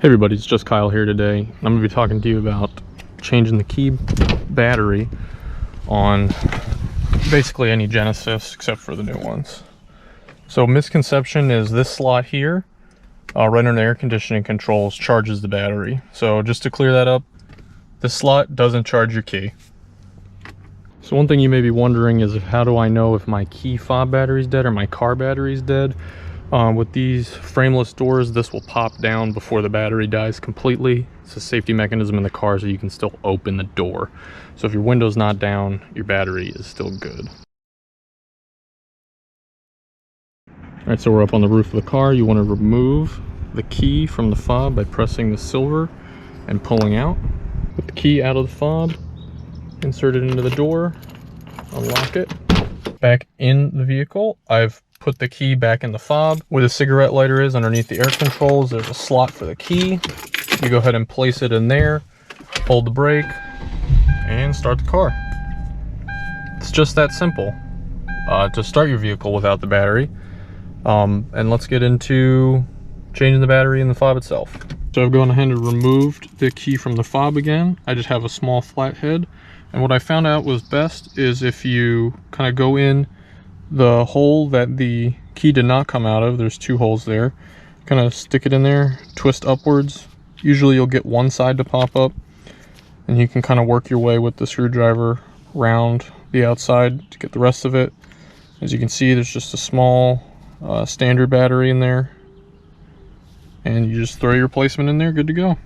Hey everybody, it's just Kyle here today. I'm going to be talking to you about changing the key battery on basically any Genesis except for the new ones. So misconception is this slot here, right under air conditioning controls, charges the battery. So just to clear that up, this slot doesn't charge your key. So one thing you may be wondering is how do I know if my key fob battery is dead or my car battery is dead? With these frameless doors, this will pop down before the battery dies completely. It's a safety mechanism in the car so you can still open the door. So if your window's not down, your battery is still good. Alright, so we're up on the roof of the car. You want to remove the key from the fob by pressing the silver and pulling out. Put the key out of the fob, insert it into the door, unlock it. Back in the vehicle, I've put the key back in the fob. Where the cigarette lighter is underneath the air controls, there's a slot for the key. You go ahead and place it in there, hold the brake, and start the car. It's just that simple to start your vehicle without the battery. And let's get into changing the battery in the fob itself. So I've gone ahead and removed the key from the fob again. I just have a small flat head. And what I found out was best is if you kind of go in the hole that the key did not come out of, there's two holes there, kind of stick it in there, twist upwards. Usually you'll get one side to pop up, and you can kind of work your way with the screwdriver around the outside to get the rest of it. As you can see, there's just a small standard battery in there, and you just throw your replacement in there, good to go.